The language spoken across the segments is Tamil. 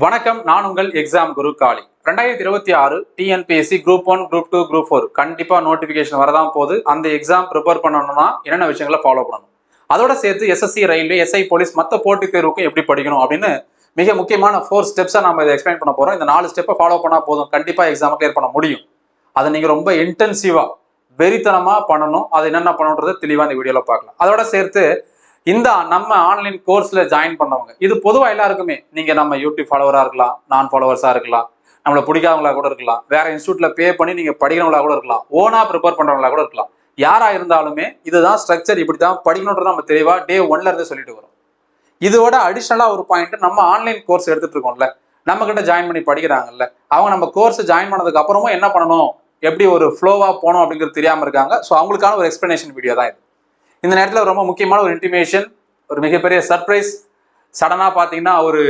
வணக்கம். நான் உங்கள் எக்ஸாம் குரு காளி. 2026 டிஎன்பிஎஸ்சி குரூப் 1, குரூப் 2, குரூப் 4 கண்டிப்பா நோட்டிபிகேஷன் வரதான் போகுது. அந்த எக்ஸாம் ப்ரிப்பேர் பண்ணணும்னா என்னென்ன விஷயங்களை ஃபாலோ பண்ணணும், அதோட சேர்த்து எஸ்எஸ்சி, ரயில்வே, எஸ்ஐ, போலீஸ் மற்ற போட்டித் தேர்வுக்கும் எப்படி படிக்கணும் அப்படின்னு மிக முக்கியமான 4 ஸ்டெப்ஸா நம்ம இதை எக்ஸ்பிளைன் பண்ண போறோம். இந்த 4 ஸ்டெப்பை ஃபாலோ பண்ணா போதும், கண்டிப்பா எக்ஸாம் கிளியர் பண்ண முடியும். அதை நீங்க ரொம்ப இன்டென்சிவா வெறித்தனமா பண்ணணும். அது என்னென்ன பண்ணணுன்றதை தெளிவா இந்த வீடியோல பார்க்கலாம். அதோட சேர்த்து இந்த நம்ம ஆன்லைன் கோர்ஸ்ல ஜாயின் பண்ணவங்க, இது பொதுவா எல்லாருக்குமே, நீங்க நம்ம யூடியூப் ஃபாலோவரா இருக்கலாம், நான் ஃபாலோவர்ஸா இருக்கலாம், நம்மள பிடிக்காதவங்களா கூட இருக்கலாம், வேற இன்ஸ்டியூட்ல பே பண்ணி நீங்க படிக்கிறவங்களா கூட இருக்கலாம், ஓனா ப்ரிப்பேர் பண்றவங்களா கூட இருக்கலாம். யாரா இருந்தாலுமே இதுதான் ஸ்ட்ரக்சர், இப்படித்தான் படிக்கணும்ன்றத நம்ம தெளிவா டே 1ல இருந்து சொல்லிட்டு வரோம். இதோட அடிஷனலா ஒரு பாயிண்ட், நம்ம ஆன்லைன் கோர்ஸ் எடுத்துட்டு இருக்கோம்ல, நம்ம கிட்ட ஜாயின் பண்ணி படிக்கிறாங்கல்ல, அவங்க நம்ம கோர்ஸ் ஜாயின் பண்ணதுக்கு அப்புறமும் என்ன பண்ணணும், எப்படி ஒரு ஃப்ளோவா போகணும் அப்படிங்கிறது தெரியாம இருக்காங்க. ஸோ அவங்களுக்கான ஒரு எக்ஸ்பிளனேஷன் வீடியோ தான் இது. இந்த நேரத்தில் ரொம்ப முக்கியமான ஒரு இன்டிமேஷன், ஒரு மிகப்பெரிய சர்ப்ரைஸ். சடனா பார்த்தீங்கன்னா ஒரு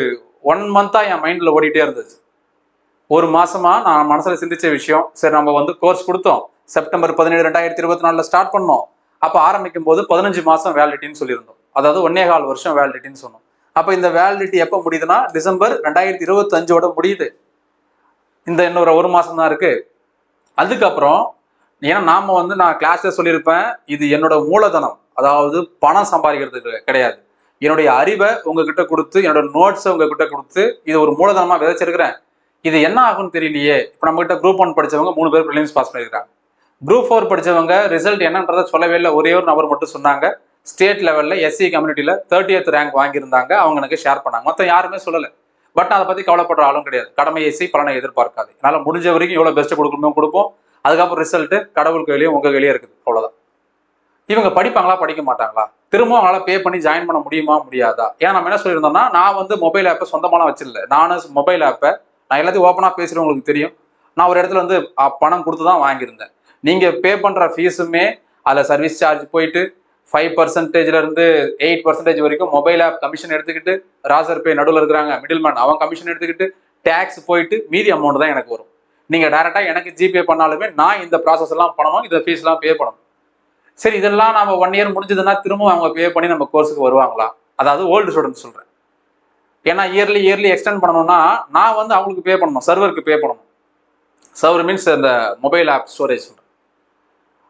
1 மந்த்தா என் மைண்ட்ல ஓடிட்டே இருந்துச்சு. ஒரு மாசமா நான் மனசுல சிந்திச்ச விஷயம். சரி, நம்ம கோர்ஸ் கொடுத்தோம், செப்டம்பர் 17, 2024 ஸ்டார்ட் பண்ணோம். அப்போ ஆரம்பிக்கும் போது 15 மாசம் வேலிடிட்டின்னு சொல்லியிருந்தோம். அதாவது 1.25 வருஷம் வேலிடிட்டின்னு சொன்னோம். அப்போ இந்த வேலிடிட்டி எப்போ முடியுதுன்னா டிசம்பர் 2025ஓட முடியுது. இந்த இன்னொரு ஒரு மாசம் தான் இருக்கு. அதுக்கப்புறம் ஏன்னா நான் கிளாஸ்ல சொல்லியிருப்பேன், இது என்னோட மூலதனம், அதாவது பணம் சம்பாதிக்கிறது கிடையாது. என்னுடைய அறிவை உங்ககிட்ட கொடுத்து, என்னோட நோட்ஸை உங்ககிட்ட கொடுத்து, இது ஒரு மூலதனமா விதைச்சிருக்கிறேன். இது என்ன ஆகும்னு தெரியலையே. இப்போ நம்ம கிட்ட குரூப் 1 படிச்சவங்க 3 பேர் ப்ரிலிம்ஸ் பாஸ் பண்ணியிருக்காங்க. குரூப் 4 படிச்சவங்க ரிசல்ட் என்னன்றதை சொல்லவே இல்லை. ஒரே ஒரு நபர் மட்டும் சொன்னாங்க. ஸ்டேட் லெவல்ல எஸ்சி கம்யூனிட்டியில 30th ரேங்க் வாங்கியிருந்தாங்க. அவங்க எனக்கு ஷேர் பண்ணாங்க. மொத்தம் யாருமே சொல்லலை. பட் அதை பத்தி கவலைப்படுற ஆளும் கிடையாது. கடமை ஏசி பலனை எதிர்பார்க்காது. அதனால முடிஞ்ச வரைக்கும் எவ்வளவு பெஸ்ட் கொடுக்கணுமோ கொடுப்போம். அதுக்கப்புறம் ரிசல்ட் கடவுள் கையிலையும் உங்க கையிலையும் இருக்குது. அவ்வளவுதான். இவங்க படிப்பாங்களா, படிக்க மாட்டாங்களா, திரும்பவும் அவங்களால பே பண்ணி ஜாயின் பண்ண முடியுமா, முடியாதா? ஏன்னா நம்ம என்ன சொல்லியிருந்தோம்னா, நான் மொபைல் ஆப்பை சொந்தமாலாம் வச்சிடல. நானும் மொபைல் ஆப்பை நான் எல்லாத்தையும் ஓப்பனா பேசுறேன், உங்களுக்கு தெரியும். நான் ஒரு இடத்துல பணம் கொடுத்து தான் வாங்கியிருந்தேன். நீங்க பே பண்ற ஃபீஸுமே அதில் சர்வீஸ் சார்ஜ் போயிட்டு 5% இருந்து 8% வரைக்கும் மொபைல் ஆப் கமிஷன் எடுத்துக்கிட்டு, ராசர் பே நடுவில் இருக்கிறாங்க மிடில் மேன், அவன் கமிஷன் எடுத்துக்கிட்டு, டேக்ஸ் போயிட்டு மீதி அமௌண்ட் தான் எனக்கு வரும். நீங்க டைரக்டா எனக்கு ஜிபே பண்ணாலுமே நான் இந்த ப்ராசஸ் எல்லாம் பண்ணணும், இந்த ஃபீஸ் எல்லாம் பே பண்ணணும். சரி, இதெல்லாம் நம்ம 1 இயர் முடிஞ்சதுன்னா திரும்ப அவங்க பே பண்ணி நம்ம கோர்ஸுக்கு வருவாங்களா? அதாவது ஓல்டு ஸ்டூடெண்ட் சொல்றேன். ஏன்னா இயர்லி எக்ஸ்டெண்ட் பண்ணணும்னா நான் அவங்களுக்கு பே பண்ணணும், சர்வருக்கு பே பண்ணணும். சர்வர் மீன்ஸ் இந்த மொபைல் ஆப் ஸ்டோரேஜ் சொல்றேன்.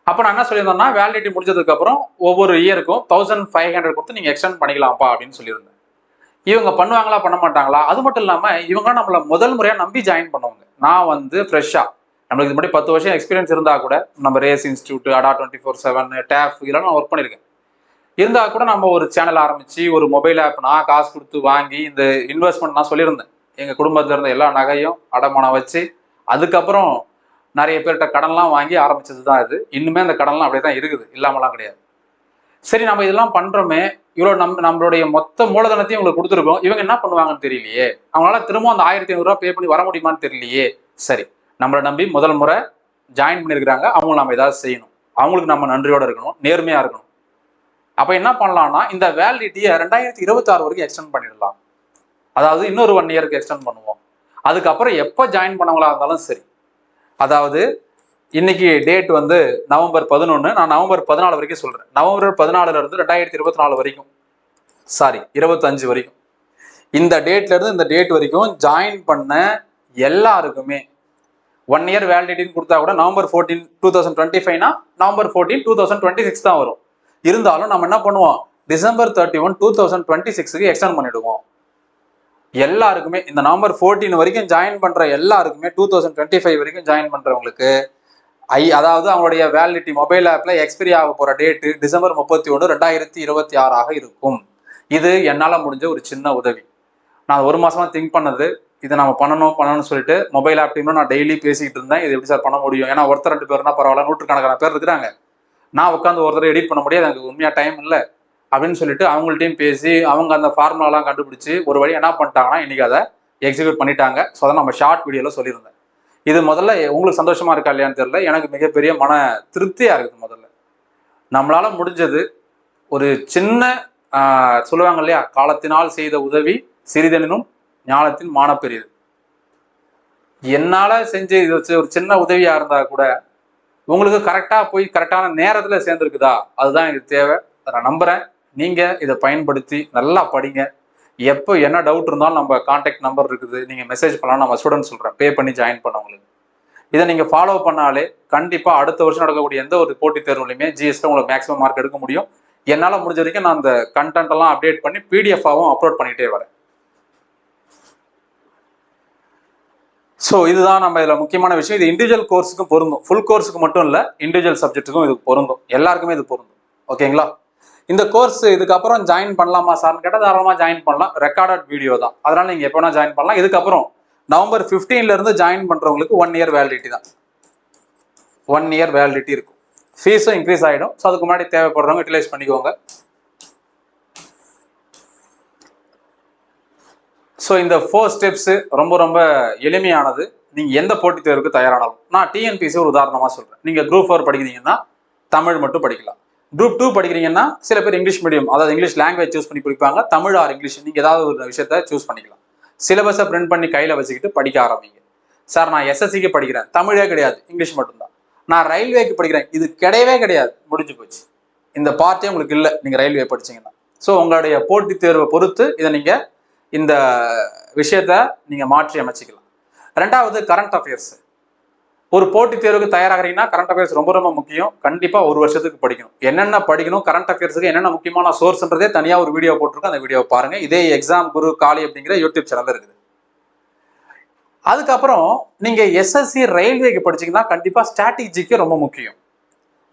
அப்போ நான் என்ன சொல்லியிருந்தேன்னா, வேலிடிட்டி முடிஞ்சதுக்கு அப்புறம் ஒவ்வொரு இயருக்கும் 1500 கொடுத்து நீங்க எக்ஸ்டெண்ட் பண்ணிக்கலாம்ப்பா அப்படின்னு சொல்லியிருந்தேன். இவங்க பண்ணுவாங்களா, பண்ண மாட்டாங்களா? அது மட்டும் இல்லாம இவங்க நம்மள முதல் முறையா நம்பி ஜாயின் பண்ணுவாங்க. நான் ஃப்ரெஷ்ஷா, நம்மளுக்கு இது மாதிரி 10 வருஷம் எக்ஸ்பீரியன்ஸ் இருந்தா கூட, நம்ம ரேஸ் இன்ஸ்டியூட், அடா 24/7, டேஃப் இதெல்லாம் நான் ஒர்க் பண்ணியிருக்கேன். இருந்தா கூட நம்ம ஒரு சேனல் ஆரம்பிச்சு, ஒரு மொபைல் ஆப் நான் காசு கொடுத்து வாங்கி, இந்த இன்வெஸ்ட்மெண்ட் நான் சொல்லியிருந்தேன். எங்க குடும்பத்துல இருந்த எல்லா நகையும் அடமானம் வச்சு, அதுக்கப்புறம் நிறைய பேர்கிட்ட கடன்லாம் வாங்கி ஆரம்பிச்சது தான் இது. இன்னுமே அந்த கடன்லாம் அப்படியே தான் இருக்குது, இல்லாமலாம் கிடையாது. சரி, நம்ம இதெல்லாம் பண்றோமே, இவ்வளவு நம்மளுடைய மொத்த மூலதனத்தையும் உங்களுக்கு கொடுத்துருக்கோம், இவங்க என்ன பண்ணுவாங்கன்னு தெரியலையே, அவங்களால திரும்ப அந்த 1500 ரூபாய் பே பண்ணி வர முடியுமான்னு தெரியலையே. சரி, நம்மளை நம்பி முதல் முறை ஜாயின் பண்ணியிருக்கிறாங்க, அவங்க நம்ம ஏதாவது செய்யணும், அவங்களுக்கு நம்ம நன்றியோட இருக்கணும், நேர்மையா இருக்கணும். அப்ப என்ன பண்ணலாம்னா, இந்த வேலிடிட்டியை 2026 வரைக்கும் எக்ஸ்டெண்ட் பண்ணிடலாம். அதாவது இன்னொரு 1 இயருக்கு எக்ஸ்டெண்ட் பண்ணுவோம். அதுக்கப்புறம் எப்ப ஜாயின் பண்ணவங்களா இருந்தாலும் சரி, அதாவது இன்னைக்கு டேட் நவம்பர் 11, நான் நவம்பர் 14 வரைக்கும் சொல்றேன். நவம்பர் 14 இருந்து 2024 வரைக்கும், சாரி 25 வரைக்கும், இந்த டேட்ல இருந்து இந்த டேட் வரைக்கும் ஜாயின் பண்ண எல்லாருக்குமே 1 இயர் வேலிடிட்டின்னு கொடுத்தா கூட நவம்பர் 14, 2025னா நவம்பர் 14, 2026 தான் வரும். இருந்தாலும் நம்ம என்ன பண்ணுவோம், டிசம்பர் 31, 2026க்கு எக்ஸ்டெண்ட் பண்ணிடுவோம். எல்லாருக்குமே இந்த நவம்பர் 14 வரைக்கும் ஜாயின் பண்ற எல்லாருக்குமே 2025 வரைக்கும் ஜாயின் பண்றவங்களுக்கு அதாவது அவங்களுடைய வேலிடிட்டி மொபைல் ஆப்ல எக்ஸ்பைரி ஆக போற டேட்டு டிசம்பர் 31, 2026 இருக்கும். இது என்னால முடிஞ்ச ஒரு சின்ன உதவி. நான் ஒரு மாசமா திங்க் பண்ணது, இதை நம்ம பண்ணணும்னு சொல்லிட்டு மொபைல் ஆப் டீம்ல நான் டெய்லி பேசிக்கிட்டு இருந்தேன். இது எப்படி சார் பண்ண முடியும்? ஏன்னா ஒருத்தர் 2 பேர்னா பரவாயில்ல, நூற்றுக்கணக்கான பேர் இருக்கிறாங்க. நான் உட்காந்து ஒருத்தர் எடிட் பண்ண முடியாது, எனக்கு உண்மையா டைம் இல்லை அப்படின்னு சொல்லிட்டு அவங்கள்ட்டையும் பேசி, அவங்க அந்த ஃபார்முலாலாம் கண்டுபிடிச்சு ஒரு வழி என்ன பண்ணிட்டாங்கன்னா இன்னைக்கு அதை எக்ஸிக்யூட் பண்ணிட்டாங்க. ஸோ அதை நம்ம ஷார்ட் வீடியோல சொல்லியிருந்தேன். இது முதல்ல உங்களுக்கு சந்தோஷமா இருக்கா இல்லையான்னு தெரியல, எனக்கு மிகப்பெரிய மன திருப்தியா இருக்குது. முதல்ல நம்மளால முடிஞ்சது ஒரு சின்ன சொல்லுவாங்க இல்லையா, காலத்தினால் செய்த உதவி சிறிதெனினும் ஞானத்தின் மானப்பெரியது. என்னால செஞ்சு இது ஒரு சின்ன உதவியா இருந்தா கூட உங்களுக்கு கரெக்டா போய் கரெக்டான நேரத்துல சேர்ந்துருக்குதா, அதுதான் எனக்கு தேவை. அதை நான் நம்புறேன். நீங்க இதை பயன்படுத்தி நல்லா படிங்க. எப்போ என்ன டவுட் இருந்தாலும் நம்ம கான்டாக்ட் நம்பர் இருக்குது, நீங்கள் மெசேஜ் பண்ணலாம். நம்ம ஸ்டூடெண்ட் சொல்கிறேன், பே பண்ணி ஜாயின் பண்ணவங்களுக்கு. இதை நீங்கள் ஃபாலோ பண்ணாலே கண்டிப்பாக அடுத்த வருஷம் நடக்கக்கூடிய எந்த ஒரு போட்டித் தேர்வுலையுமே ஜிஎஸ்ல உங்களுக்கு மேக்ஸிமம் மார்க் எடுக்க முடியும். என்னால் முடிஞ்ச வரைக்கும் நான் அந்த கண்டென்ட் எல்லாம் அப்டேட் பண்ணி பிடிஎஃபாகவும் அப்லோட் பண்ணிகிட்டே வரேன். ஸோ இதுதான் நம்ம இதில் முக்கியமான விஷயம். இது இண்டிவிஜுவல் கோர்ஸுக்கும் பொருந்தும், ஃபுல் கோர்ஸுக்கு மட்டும் இல்லை, இண்டிவிஜுவல் சப்ஜெக்ட்டுக்கும் இது பொருந்தும், எல்லாருக்குமே இது பொருந்தும். ஓகேங்களா? இந்த கோர்ஸ் இதுக்கப்புறம் ஜாயின் பண்ணலாமா சார்னு கேட்டால் தாராளமாக ஜாயின் பண்ணலாம். ரெக்கார்டட் வீடியோ தான், அதனால நீங்கள் எப்போ வேணா ஜாயின் பண்ணலாம். இதுக்கப்புறம் நவம்பர் 15 இருந்து ஜாயின் பண்ணுறவங்களுக்கு 1 இயர் வேலிடிட்டி தான், 1 இயர் வேலிடிட்டி இருக்கும். ஃபீஸும் இன்க்ரீஸ் ஆகிடும். ஸோ அதுக்கு முன்னாடி தேவைப்படுறவங்க யூட்டிலைஸ் பண்ணிக்கோங்க. ஸோ இந்த 4 ஸ்டெப்ஸ் ரொம்ப ரொம்ப எளிமையானது. நீங்கள் எந்த போட்டித் தேர்வுக்கு தயாரானாலும், நான் டிஎன்பிசி ஒரு உதாரணமாக சொல்கிறேன். நீங்கள் குரூப் 4 படிக்கிறீங்கன்னா தமிழ் மட்டும் படிக்கலாம். குரூப் 2 படிக்கிறீங்கன்னா சில பேர் இங்கிலீஷ் மீடியம், அதாவது இங்கிலீஷ் லாங்குவேஜ் சூஸ் பண்ணி படிப்பாங்க. தமிழ் ஆர் இங்கிலீஷ், நீங்கள் ஏதாவது ஒரு விஷயத்த சூஸ் பண்ணிக்கலாம். சிலபஸை பிரிண்ட் பண்ணி கையில் வச்சுக்கிட்டு படிக்க ஆரம்பிங்க. சார் நான் எஸ்எஸ்சிக்கு படிக்கிறேன், தமிழே கிடையாது, இங்கிலீஷ் மட்டும்தான். நான் ரயில்வேக்கு படிக்கிறேன், இது கிடையவே கிடையாது, முடிஞ்சு போச்சு. இந்த பார்ட்டே உங்களுக்கு இல்லை நீங்கள் ரயில்வே படிச்சீங்கன்னா. ஸோ உங்களுடைய போட்டித் தேர்வை பொறுத்து இதை நீங்கள் இந்த விஷயத்த நீங்கள் மாற்றி அமைச்சிக்கலாம். ரெண்டாவது கரண்ட் அஃபேர்ஸ். ஒரு போட்டித் தேர்வுக்கு தயாராகிறீங்கன்னா கரண்ட் அஃபேர்ஸ் ரொம்ப ரொம்ப முக்கியம். கண்டிப்பாக ஒரு வருஷத்துக்கு படிக்கணும். என்னென்ன படிக்கணும், கரண்ட் அஃபேர்ஸுக்கு என்னென்ன முக்கியமான சோர்ஸ்ன்றதே தனியாக ஒரு வீடியோ போட்டிருக்கோம், அந்த வீடியோவை பாருங்க. இதே எக்ஸாம் குரு காலி அப்படிங்கிற யூடியூப் சேனல் இருக்குது. அதுக்கப்புறம் நீங்க எஸ்எஸ்சி ரயில்வேக்கு படிச்சீங்கன்னா கண்டிப்பா ஸ்ட்ராட்டஜிக்கு ரொம்ப முக்கியம்.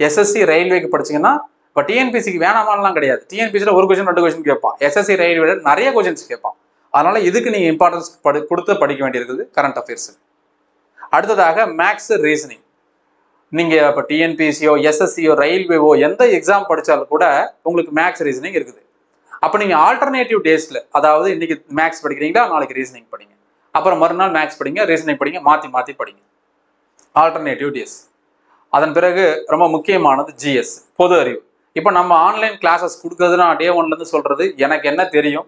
எஸ்எஸ்சி ரயில்வேக்கு படிச்சீங்கன்னா இப்போ டிஎன்பிசிக்கு வேணாமான்லாம் கிடையாது. டிஎன்பிசியில் ஒரு கொஸ்டின் 2 கொஸ்டின் கேட்பான், எஸ்எஸ்சி ரயில்வே நிறைய கொஸ்டின்ஸ் கேட்பான். அதனால இதுக்கு நீங்க இம்பார்ட்டன்ஸ் கொடுத்து படிக்க வேண்டியிருக்குது கரண்ட் அஃபேர்ஸ். அடுத்ததாக மேக்ஸ் ரீசனிங். நீங்க இப்போ டிஎன்பிசியோ எஸ்எஸ்சியோ ரயில்வேவோ எந்த எக்ஸாம் படிச்சாலும் கூட உங்களுக்கு மேக்ஸ் ரீசனிங் இருக்குது. அப்போ நீங்க ஆல்டர்னேட்டிவ் டேஸ்ல, அதாவது இன்னைக்கு மேக்ஸ் படிக்கிறீங்களா, நாளைக்கு ரீசனிங் படிங்க, அப்புறம் மறுநாள் மேக்ஸ் படிங்க, ரீசனிங் படிங்க, மாற்றி மாற்றி படிங்க, ஆல்டர்னேட்டிவ் டேஸ். அதன் பிறகு ரொம்ப முக்கியமானது ஜிஎஸ், பொது அறிவு. இப்போ நம்ம ஆன்லைன் கிளாஸஸ் கொடுக்கறது நான் டே 1லேருந்து சொல்றது, எனக்கு என்ன தெரியும்,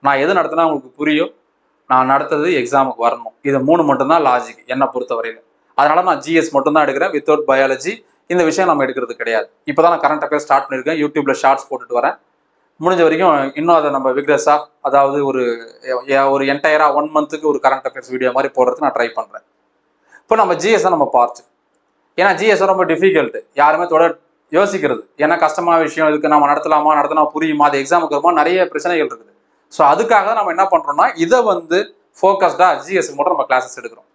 நான் எது நடத்தினா உங்களுக்கு புரியும், நான் நடத்துறது எக்ஸாமுக்கு வரணும், இது 3 மட்டும்தான் லாஜிக் என்னை பொறுத்தவரையில். அதனால நான் ஜிஎஸ் மட்டும்தான் எடுக்கிறேன், வித்தவுட் பயாலஜி இந்த விஷயம் நம்ம எடுக்கிறது கிடையாது. இப்போ தான் நான் கரண்ட் அஃபேர்ஸ் ஸ்டார்ட் பண்ணியிருக்கேன், யூடியூப்ல ஷார்ட்ஸ் போட்டுட்டு வரேன். முடிஞ்ச வரைக்கும் இன்னும் அதை நம்ம விக்ரஸா, அதாவது ஒரு என்டையரா 1 மந்த்துக்கு ஒரு கரண்ட் அஃபேர்ஸ் வீடியோ மாதிரி போடுறதுக்கு நான் ட்ரை பண்ணுறேன். இப்போ நம்ம ஜிஎஸ் நம்ம பார்த்து, ஏன்னா ஜிஎஸ் ரொம்ப டிஃபிகல்ட், யாருமே யோசிக்கிறது, ஏன்னா கஷ்டமான விஷயம், இதுக்கு நம்ம நடத்தினா புரியுமா, அது எக்ஸாமுக்கு வருமா, நிறைய பிரச்சனைகள் இருக்குது. ஸோ அதுக்காக தான் நம்ம என்ன பண்றோம்னா இதை ஃபோக்கஸ்டா ஜிஎஸ் மட்டும் நம்ம கிளாஸஸ் எடுக்கிறோம்.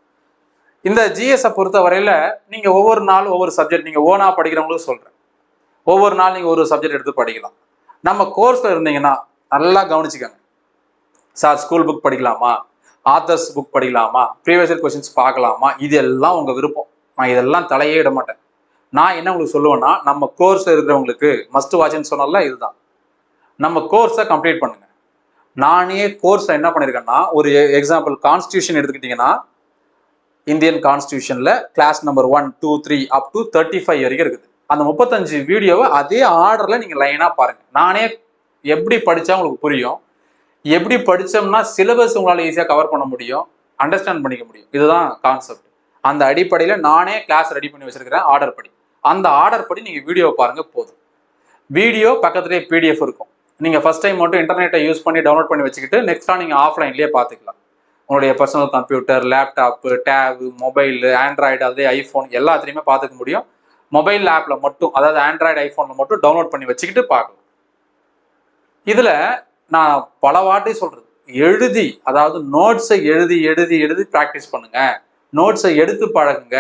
இந்த ஜிஎஸை பொறுத்த வரையில நீங்க ஒவ்வொரு நாளும் ஒவ்வொரு சப்ஜெக்ட், நீங்க ஓனா படிக்கிறவங்களும் சொல்றேன், ஒவ்வொரு நாள் நீங்க ஒரு சப்ஜெக்ட் எடுத்து படிக்கலாம். நம்ம கோர்ஸ்ல இருந்தீங்கன்னா நல்லா கவனிச்சுக்கோங்க. சார் ஸ்கூல் புக் படிக்கலாமா, ஆத்தர்ஸ் புக் படிக்கலாமா, ப்ரீவியஸ் இயர் கொஸ்டின்ஸ் பார்க்கலாமா, இதெல்லாம் உங்க விருப்பம். நான் இதெல்லாம் தலையே இட மாட்டேன். நான் என்ன உங்களுக்கு சொல்லுவேன்னா, நம்ம கோர்ஸ்ல இருக்கிறவங்களுக்கு மஸ்ட் வாட்ச்னு சொன்னால இதுதான். நம்ம கோர்ஸை கம்ப்ளீட் பண்ணுங்க. நானே கோர்ஸ்ல என்ன பண்ணியிருக்கேன்னா, ஒரு எக்ஸாம்பிள் கான்ஸ்டியூஷன் எடுத்துக்கிட்டீங்கன்னா, இந்தியன் கான்ஸ்டியூஷன்ல கிளாஸ் நம்பர் 1, 2, 3 அப் டு 35 வரைக்கும் இருக்குது. அந்த 35 வீடியோவை அதே ஆர்டர்ல நீங்க லைனா பாருங்க. நானே எப்படி படிச்சா உங்களுக்கு புரியும், எப்படி படிச்சோம்னா சிலபஸ் உங்களால ஈஸியா கவர் பண்ண முடியும், அண்டர்ஸ்டாண்ட் பண்ணிக்க முடியும். இதுதான் கான்செப்ட். அந்த அடிப்படையில நானே கிளாஸ் ரெடி பண்ணி வச்சிருக்கிறேன், ஆர்டர் படி. அந்த ஆர்டர் படி நீங்க வீடியோ பாருங்க போதும். வீடியோ பக்கத்துலேயே பிடிஎஃப் இருக்கும். நீங்க ஃபர்ஸ்ட் டைம் மட்டும் இன்டர்நெட்டை யூஸ் பண்ணி டவுன்லோட் பண்ணி வச்சுக்கிட்டு நெக்ஸ்டா நீங்க ஆஃப்லைன்லேயே பார்த்துக்கலாம். உங்களுடைய personal computer, laptop, tab, mobile, Android, அதே ஐஃபோன் எல்லாத்துலேயுமே பார்த்துக்க முடியும். மொபைல் ஆப்ல மட்டும், அதாவது ஆண்ட்ராய்டு ஐஃபோன்ல மட்டும் டவுன்லோட் பண்ணி வச்சுக்கிட்டு பார்க்கலாம். இதுல நான் பல வாட்டி சொல்றது, எழுதி, அதாவது நோட்ஸை எழுதி எழுதி எழுதி ப்ராக்டிஸ் பண்ணுங்க. நோட்ஸை எடுத்து பழகுங்க.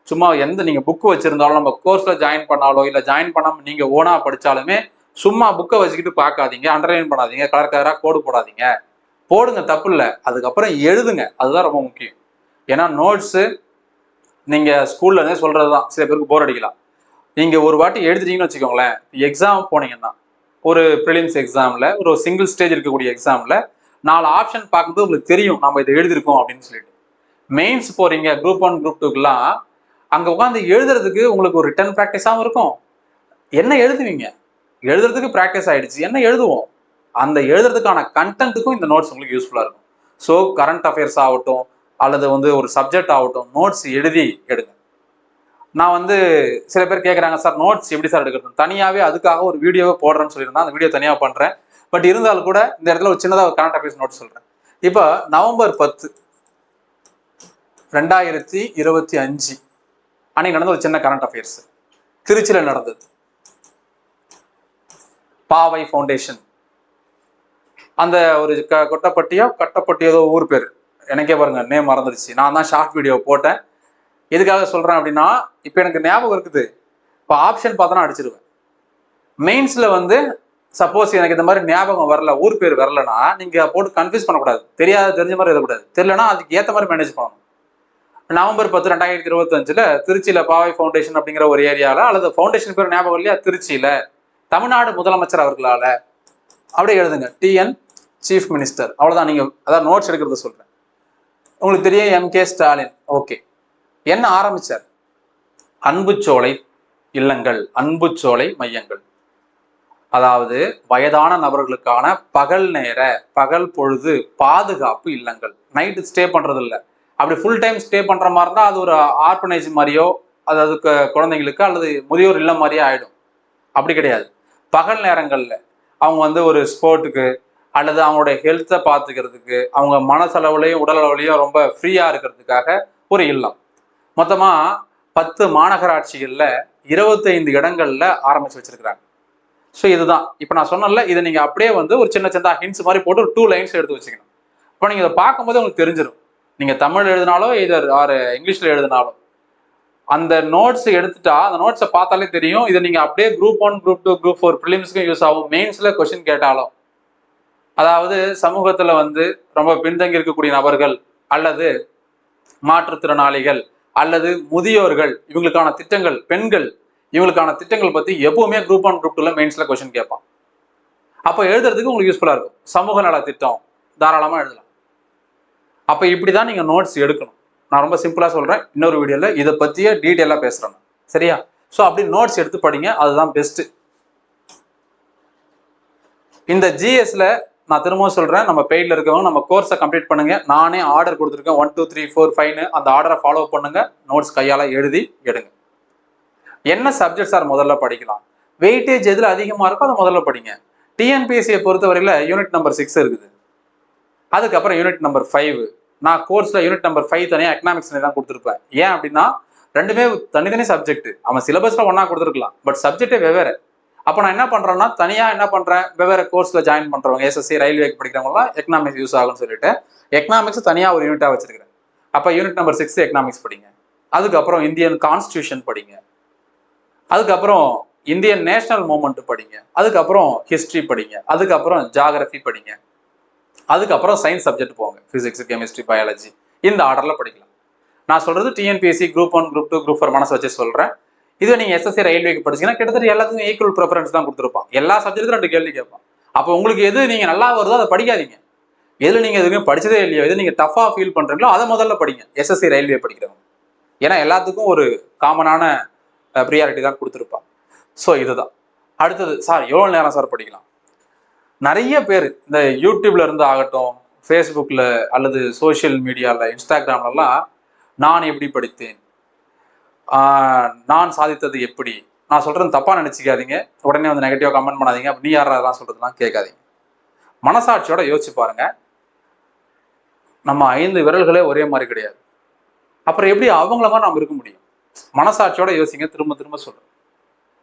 சும்மா நீங்க புக்கு வச்சிருந்தாலும், நம்ம கோர்ஸ்ல ஜாயின் பண்ணாலோ இல்லை ஜாயின் பண்ணாம நீங்க ஓனா படிச்சாலுமே சும்மா புக்கை வச்சுக்கிட்டு பார்க்காதீங்க, அண்டர்லைன் பண்ணாதீங்க, கலர் கலராக கோடு போடாதீங்க. போடுங்க, தப்பு இல்லை, அதுக்கப்புறம் எழுதுங்க, அதுதான் ரொம்ப முக்கியம். ஏன்னா நோட்ஸு நீங்க ஸ்கூல்ல இருந்தே சொல்றதுதான், சில பேருக்கு போர் அடிக்கலாம். நீங்க ஒரு வாட்டி எழுதுறீங்கன்னு வச்சுக்கோங்களேன், எக்ஸாம் போனீங்கன்னா ஒரு ப்ரிலிம்ஸ் எக்ஸாம்ல, ஒரு சிங்கிள் ஸ்டேஜ் இருக்கக்கூடிய எக்ஸாம்ல 4 ஆப்ஷன் பார்க்கும்போது உங்களுக்கு தெரியும் நம்ம இதை எழுதிருக்கோம் அப்படின்னு சொல்லிட்டு. மெயின்ஸ் போறீங்க, குரூப் 1 குரூப் 2க்குலாம் அங்க உட்காந்து எழுதுறதுக்கு உங்களுக்கு ஒரு ரிட்டன் ப்ராக்டிஸாகவும் இருக்கும். என்ன எழுதுவீங்க, எழுதுறதுக்கு ப்ராக்டிஸ் ஆயிடுச்சு, என்ன எழுதுவோம், அந்த எழுதுறதுக்கான கண்டென்ட்டுக்கும் இந்த நோட்ஸ் உங்களுக்கு யூஸ்ஃபுல்லா இருக்கும். ஸோ கரண்ட் அஃபேர்ஸ் ஆகட்டும் அல்லது ஒரு சப்ஜெக்ட் ஆகட்டும், நோட்ஸ் எழுதி எடுங்க. நான் சில பேர் கேட்குறாங்க, சார் நோட்ஸ் எப்படி சார் எடுக்கிறது, தனியாகவே அதுக்காக ஒரு வீடியோவை போடுறேன்னு சொல்லியிருந்தேன், அந்த வீடியோ தனியாக பண்ணுறேன். பட் இருந்தாலும் கூட இந்த இடத்துல ஒரு சின்னதாக ஒரு கரண்ட் அஃபேர்ஸ் நோட் சொல்றேன். இப்போ நவம்பர் 10 2025 அன்னைக்கு நடந்த ஒரு சின்ன கரண்ட் அஃபேர்ஸ் திருச்சியில நடந்தது. பாவை ஃபவுண்டேஷன் அந்த ஒரு கட்டப்பட்டியோ ஊர் பேர் எனக்கே பாருங்க நேம் மறந்துருச்சு. நான் தான் ஷார்ட் வீடியோ போட்டேன். எதுக்காக சொல்றேன் அப்படின்னா இப்போ எனக்கு ஞாபகம் இருக்குது. இப்போ ஆப்ஷன் பார்த்தா அடிச்சிருவேன். மெயின்ஸ்ல வந்து சப்போஸ் எனக்கு இந்த மாதிரி ஞாபகம் வரல, ஊர் பேர் வரலன்னா நீங்க போட்டு கன்ஃபியூஸ் பண்ணக்கூடாது. தெரிஞ்ச மாதிரி எழுதக்கூடாது. தெரியலன்னா அதுக்கு ஏற்ற மாதிரி மேனேஜ் பண்ணணும். நவம்பர் 10 2025 திருச்சியில பாவை ஃபவுண்டேஷன் அப்படிங்கிற ஒரு ஏரியால அல்லது ஃபவுண்டேஷன் பேர் ஞாபகம் இல்லையா, திருச்சியில தமிழ்நாடு முதலமைச்சர் அவர்களால அப்படியே எழுதுங்க டிஎன் சீஃப் மினிஸ்டர். அவ்வளவுதான். நீங்க அதான் நோட்ஸ் எடுக்கிறத சொல்றேன். உங்களுக்கு தெரியும் எம்.கே. ஸ்டாலின். ஓகே, என்ன ஆரம்பிச்சார்? அன்புச்சோலை இல்லங்கள், அன்புச்சோலை மையங்கள், அதாவது வயதான நபர்களுக்கான பகல் பொழுது பாதுகாப்பு இல்லங்கள். நைட்டு ஸ்டே பண்றது இல்லை. அப்படி ஃபுல் டைம் ஸ்டே பண்ற மாதிரி இருந்தால் அது ஒரு ஆர்பனைஸ் மாதிரியோ அதாவது குழந்தைங்களுக்கு அல்லது முதியோர் இல்லம் மாதிரியே ஆயிடும். அப்படி கிடையாது. பகல் நேரங்கள்ல அவங்க வந்து ஒரு ஸ்போர்ட்டுக்கு அல்லது அவங்களுடைய ஹெல்த்தை பார்த்துக்கிறதுக்கு, அவங்க மனசளவுலையும் உடல் அளவுலையும் ரொம்ப ஃப்ரீயா இருக்கிறதுக்காக ஒரு இல்லம். மொத்தமா 10 மாநகராட்சிகள்ல 25 இடங்கள்ல ஆரம்பிச்சு வச்சிருக்கிறாங்க. ஸோ இதுதான் இப்போ நான் சொன்னேன்ல, இதை நீங்க அப்படியே வந்து ஒரு சின்ன ஹிண்ட்ஸ் மாதிரி போட்டு ஒரு 2 லைன்ஸ் எடுத்து வச்சுக்கணும். இப்போ நீங்க இதை பார்க்கும்போது உங்களுக்கு தெரிஞ்சிடும். நீங்க தமிழ் எழுதினாலோ ஆர் இங்கிலீஷ்ல எழுதினாலும் அந்த நோட்ஸ் எடுத்துட்டா அந்த நோட்ஸை பார்த்தாலே தெரியும். இதை நீங்க அப்படியே குரூப் 1, குரூப் 2, குரூப் 4 ப்ரிலிம்ஸ்க்கும் யூஸ் ஆகும். மெயின்ஸ்ல கொஸ்டின் கேட்டாலும், அதாவது சமூகத்துல வந்து ரொம்ப பின்தங்கி இருக்கக்கூடிய நபர்கள் அல்லது மாற்றுத்திறனாளிகள் அல்லது முதியோர்கள், இவங்களுக்கான திட்டங்கள், பெண்கள், இவங்களுக்கான திட்டங்கள் பத்தி எப்பவுமே குரூப் 1, குரூப் 2ல மெயின்ஸ்ல கொஸ்டின் கேட்பான். அப்போ எழுதுறதுக்கு உங்களுக்கு யூஸ்ஃபுல்லா இருக்கும். சமூக நல திட்டம் தாராளமா எழுதலாம். அப்ப இப்படிதான் நீங்க நோட்ஸ் எடுக்கணும். நான் ரொம்ப சிம்பிளா சொல்றேன். இன்னொரு வீடியோல இதை பத்திய டீட்டெயிலா பேசுறேன். சரியா? ஸோ அப்படி நோட்ஸ் எடுத்து படிங்க, அதுதான் பெஸ்ட். இந்த ஜிஎஸ்ல நான் திரும்பவும் சொல்றேன், நம்ம பெய்ட்ல இருக்கவங்க நம்ம கோர்ஸை கம்ப்ளீட் பண்ணுங்க. நானே ஆர்டர் கொடுத்துருக்கேன் 1 2 3 4 5. அந்த ஆர்டரை ஃபாலோ பண்ணுங்க. நோட்ஸ் கையால எழுதி எடுங்க. என்ன சப்ஜெக்ட் சார் முதல்ல படிக்கலாம்? வெயிட்டேஜ் எதுல அதிகமா இருக்கோ அதை முதல்ல படிங்க. டிஎன்பிஎஸ்சியை பொறுத்தவரையில யூனிட் நம்பர் 6 இருக்குது. அதுக்கப்புறம் யூனிட் நம்பர் 5. நான் கோர்ஸ்ல யூனிட் நம்பர் 5 தனியா எக்கனாமிக்ஸ் தான் கொடுத்துருப்பேன். ஏன் அப்படின்னா ரெண்டுமே தனித்தனி சப்ஜெக்ட். அவன் சிலபஸ்ல ஒன்னா கொடுத்துருக்கலாம், பட் சப்ஜெக்டே வெவ்வேறு. அப்போ நான் என்ன பண்றேன்னா தனியா என்ன பண்றேன், வெவ்வேறு கோர்ஸ்ல ஜாயின் பண்றவங்க எஸ்எஸ்சி ரயில்வேக்கு படிக்கிறவங்கலாம் எக்கனாமிக்ஸ் யூஸ் ஆகும்னு சொல்லிட்டு எக்கனாமிக்ஸ் தனியா ஒரு யூனிட்டா வச்சிருக்கிறேன். அப்ப யூனிட் நம்பர் 6 எக்கனாமிக்ஸ் படிங்க. அதுக்கப்புறம் இந்தியன் கான்ஸ்டியூஷன் படிங்க. அதுக்கப்புறம் இந்தியன் நேஷனல் மூவ்மெண்ட் படிங்க. அதுக்கப்புறம் ஹிஸ்டரி படிங்க. அதுக்கப்புறம் ஜியாகிரபி படிங்க. அதுக்கப்புறம் சயின்ஸ் சப்ஜெக்ட் போங்க. Physics, chemistry, biology. இந்த ஆர்டர்ல படிக்கலாம். நான் சொல்றது டிஎன்பிஎஸ்சி குரூப் 1, குரூப் 2, குரூப் 4 மனசு வச்சு சொல்றேன். இதுவே நீங்க எஸ்எஸ்சி ரயில்வேக்கு படிச்சீங்கன்னா கிட்டத்தட்ட எல்லாத்துக்கும் ஈக்குவல் ப்ரிஃபரன்ஸ் தான் கொடுத்துருப்பான். எல்லா சப்ஜெக்ட்டுக்கும் 2 கேள்வி கேட்பான். அப்போ உங்களுக்கு எது நீங்க நல்லா வருதோ அதை படிக்காதீங்க. எதுல நீங்க எதுவுமே படிச்சதே இல்லையோ, எது நீங்க டஃபா ஃபீல் பண்றீங்களோ அதை முதல்ல படிங்க. எஸ்எஸ்சி ரயில்வே படிக்கிறவங்க, ஏன்னா எல்லாத்துக்கும் ஒரு காமனான ப்ரியாரிட்டி தான் கொடுத்துருப்பான். ஸோ இதுதான். அடுத்தது, சார் எவ்வளவு நேரம் சார் படிக்கலாம்? நிறைய பேர் இந்த யூடியூப்ல இருந்து ஆகட்டும், ஃபேஸ்புக்ல அல்லது சோசியல் மீடியால, இன்ஸ்டாகிராம்லாம் நான் எப்படி படித்தேன், நான் சாதித்தது எப்படி, நான் சொல்றது தப்பா நினைச்சுக்காதீங்க. உடனே வந்து நெகட்டிவா கமெண்ட் பண்ணாதீங்க. நீ யாரெல்லாம் சொல்றதுலாம் கேட்காதீங்க. மனசாட்சியோட யோசிச்சு பாருங்க. நம்ம 5 விரல்களே ஒரே மாதிரி கிடையாது. அப்புறம் எப்படி அவங்கள மாதிரி நம்ம இருக்க முடியும்? மனசாட்சியோட யோசிங்க. திரும்ப திரும்ப சொல்றேன்.